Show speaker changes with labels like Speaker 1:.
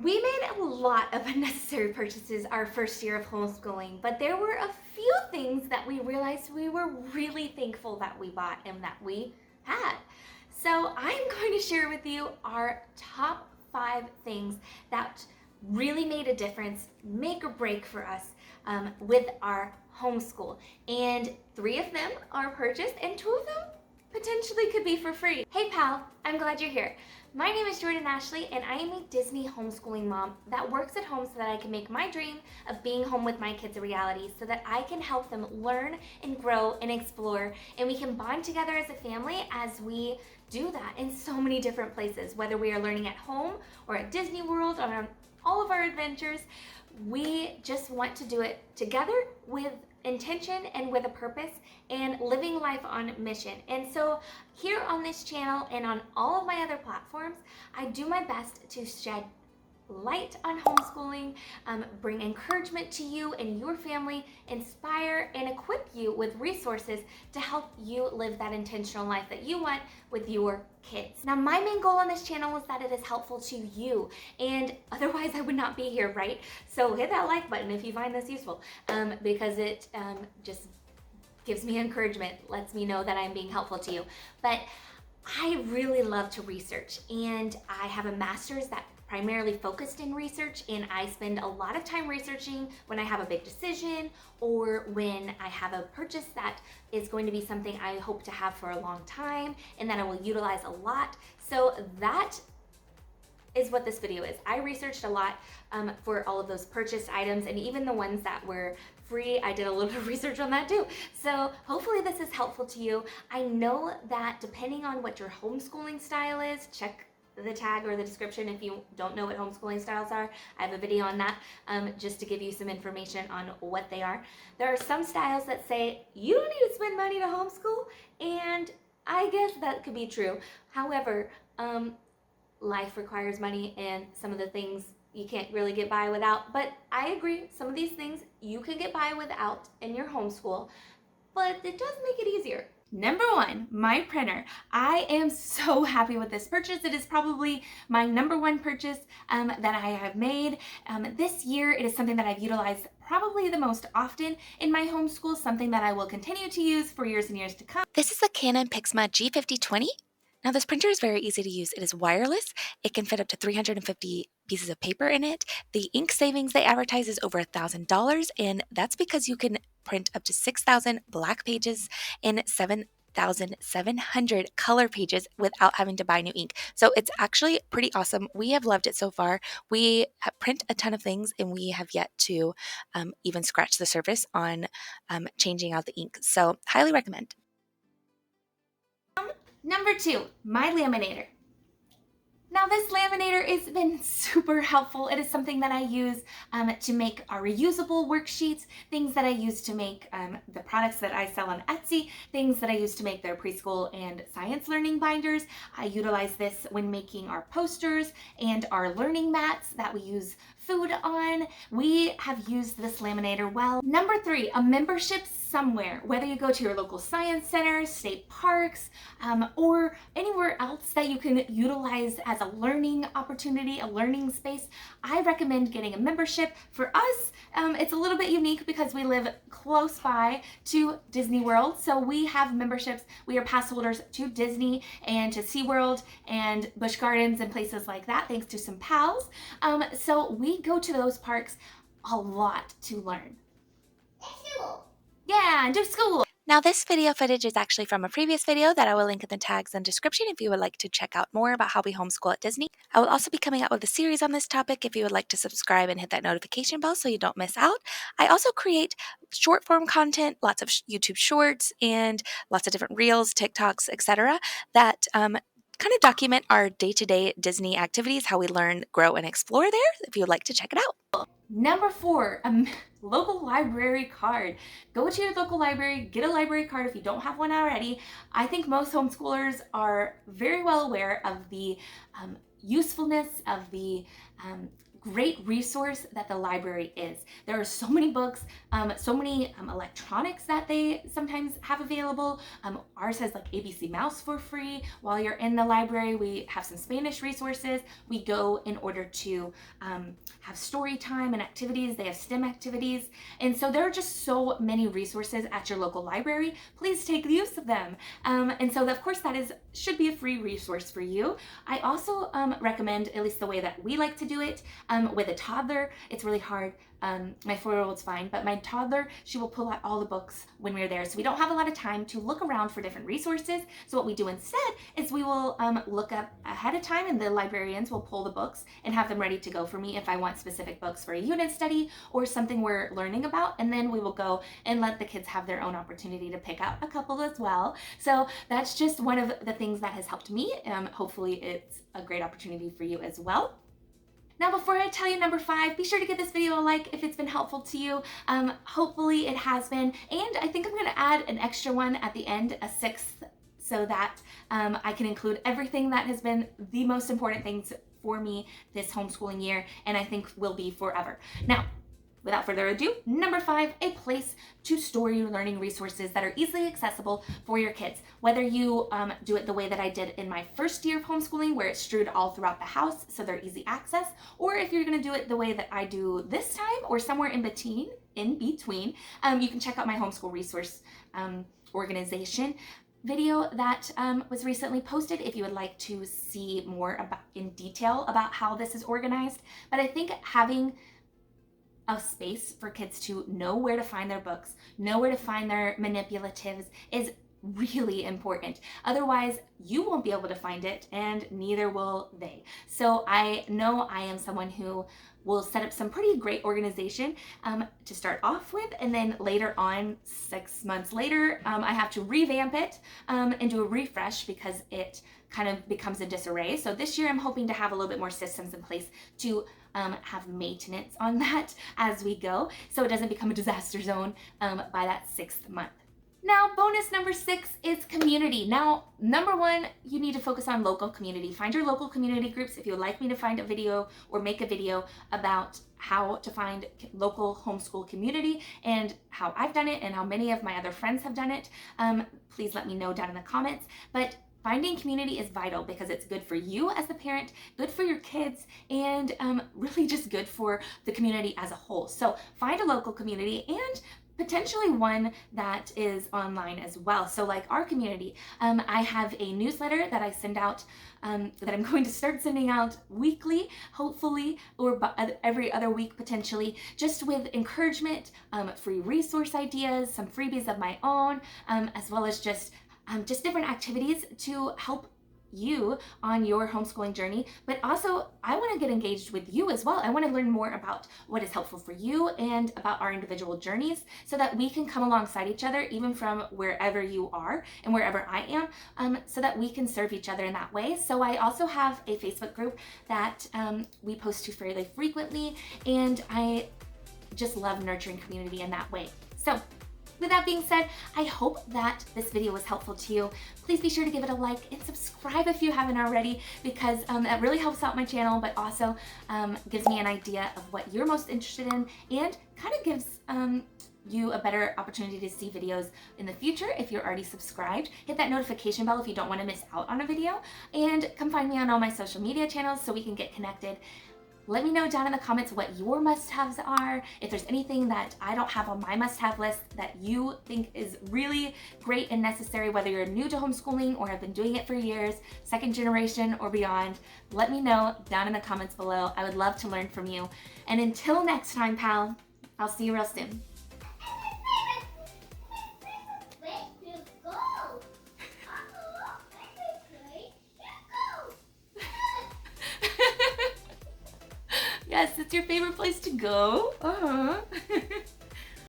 Speaker 1: We made a lot of unnecessary purchases our first year of homeschooling, but there were a few things that we realized we were really thankful that we bought and that we had. So I'm going to share with you our top 5 things that really made a difference, make or break for us with our homeschool. And 3 of them are purchased and 2 of them potentially could be for free. Hey pal, I'm glad you're here. My name is Jordan Ashley and I am a Disney homeschooling mom that works at home so that I can make my dream of being home with my kids a reality so that I can help them learn and grow and explore, and we can bond together as a family as we do that in so many different places, whether we are learning at home or at Disney World or on all of our adventures. We just want to do it together with intention and with a purpose and living life on mission. And so here on this channel and on all of my other platforms, I do my best to shed light on homeschooling, bring encouragement to you and your family, inspire and equip you with resources to help you live that intentional life that you want with your kids. Now, my main goal on this channel is that it is helpful to you, and otherwise I would not be here, right? So hit that like button if you find this useful, because it just gives me encouragement, lets me know that I'm being helpful to you. But I really love to research, and I have a master's that primarily focused in research, and I spend a lot of time researching when I have a big decision or when I have a purchase that is going to be something I hope to have for a long time and that I will utilize a lot. So that is what this video is. I researched a lot for all of those purchased items, and even the ones that were free, I did a little bit of research on that too. So hopefully this is helpful to you. I know that depending on what your homeschooling style is, check the tag or the description if you don't know what homeschooling styles are. I have a video on that just to give you some information on what they are. There are some styles that say you don't need to spend money to homeschool, and I guess that could be true. However, life requires money, and some of the things you can't really get by without. But I agree, some of these things you can get by without in your homeschool, but it does make it easier. Number 1, my printer. I am so happy with this purchase. It is probably my number 1 purchase that I have made this year. It is something that I've utilized probably the most often in my homeschool, something that I will continue to use for years and years to come.
Speaker 2: This is the Canon PIXMA G5020. Now this printer is very easy to use. It is wireless. It can fit up to 350 pieces of paper in it. The ink savings they advertise is over $1,000, and that's because you can print up to 6,000 black pages and 7,700 color pages without having to buy new ink. So it's actually pretty awesome. We have loved it so far. We print a ton of things, and we have yet to even scratch the surface on changing out the ink. So highly recommend.
Speaker 1: Number 2, my laminator. Now this laminator has been super helpful. It is something that I use to make our reusable worksheets, things that I use to make the products that I sell on Etsy, things that I use to make their preschool and science learning binders. I utilize this when making our posters and our learning mats that we use food on. We have used this laminator well. Number 3, a membership somewhere, whether you go to your local science center, state parks, or anywhere else that you can utilize as a learning opportunity, a learning space. I recommend getting a membership. For us, it's a little bit unique because we live close by to Disney World, so we have memberships. We are pass holders to Disney and to SeaWorld and Busch Gardens and places like that, thanks to some pals. So we go to those parks a lot to learn. Yeah, and do school.
Speaker 2: Now this video footage is actually from a previous video that I will link in the tags and description if you would like to check out more about how we homeschool at Disney. I will also be coming out with a series on this topic if you would like to subscribe and hit that notification bell so you don't miss out. I also create short form content, lots of YouTube shorts and lots of different reels, TikToks, etc. that kind of document our day-to-day Disney activities, how we learn, grow, and explore there, if you would like to check it out.
Speaker 1: Number 4, a local library card. Go to your local library, get a library card if you don't have one already. I think most homeschoolers are very well aware of the usefulness of the great resource that the library is. There are so many books, so many electronics that they sometimes have available. Ours has like ABC Mouse for free. While you're in the library, we have some Spanish resources. We go in order to have story time and activities. They have STEM activities. And so there are just so many resources at your local library. Please take use of them. And so of course that should be a free resource for you. I also recommend, at least the way that we like to do it, with a toddler. It's really hard. My 4-year-old's fine, but my toddler, she will pull out all the books when we're there. So we don't have a lot of time to look around for different resources. So what we do instead is we will look up ahead of time, and the librarians will pull the books and have them ready to go for me if I want specific books for a unit study or something we're learning about. And then we will go and let the kids have their own opportunity to pick out a couple as well. So that's just one of the things that has helped me. Hopefully it's a great opportunity for you as well. Now, before I tell you number 5, be sure to give this video a like if it's been helpful to you. Hopefully it has been. And I think I'm going to add an extra one at the end, a 6th, so that I can include everything that has been the most important things for me this homeschooling year, and I think will be forever. Now, without further ado, number 5, a place to store your learning resources that are easily accessible for your kids. Whether you do it the way that I did in my first year of homeschooling, where it's strewed all throughout the house so they're easy access, or if you're going to do it the way that I do this time, or somewhere in between, you can check out my homeschool resource organization video that was recently posted if you would like to see more in detail about how this is organized. But I think having a space for kids to know where to find their books, know where to find their manipulatives is really important. Otherwise, you won't be able to find it, and neither will they. So I know I am someone who will set up some pretty great organization to start off with, and then later on, 6 months later, I have to revamp it and do a refresh because it kind of becomes a disarray. So this year I'm hoping to have a little bit more systems in place to have maintenance on that as we go, so it doesn't become a disaster zone by that 6th month. Now, bonus number 6 is community. Now, number 1, you need to focus on local community. Find your local community groups. If you would like me to find a video or make a video about how to find local homeschool community and how I've done it and how many of my other friends have done it, please let me know down in the comments. But finding community is vital because it's good for you as the parent, good for your kids, and really just good for the community as a whole. So find a local community, and potentially one that is online as well. So like our community, I have a newsletter that I send out that I'm going to start sending out weekly, hopefully, or every other week potentially, just with encouragement, free resource ideas, some freebies of my own, as well as just different activities to help you on your homeschooling journey. But also, I want to get engaged with you as well. I want to learn more about what is helpful for you and about our individual journeys so that we can come alongside each other, even from wherever you are and wherever I am, so that we can serve each other in that way. So I also have a Facebook group that we post to fairly frequently, and I just love nurturing community in that way. So with that being said, I hope that this video was helpful to you. Please be sure to give it a like and subscribe if you haven't already, because that really helps out my channel, but also gives me an idea of what you're most interested in, and kind of gives you a better opportunity to see videos in the future if you're already subscribed. Hit that notification bell if you don't want to miss out on a video, and come find me on all my social media channels so we can get connected. Let me know down in the comments what your must-haves are. If there's anything that I don't have on my must-have list that you think is really great and necessary, whether you're new to homeschooling or have been doing it for years, second generation or beyond, let me know down in the comments below. I would love to learn from you. And until next time, pal, I'll see you real soon. Yes, it's your favorite place to go. Uh-huh.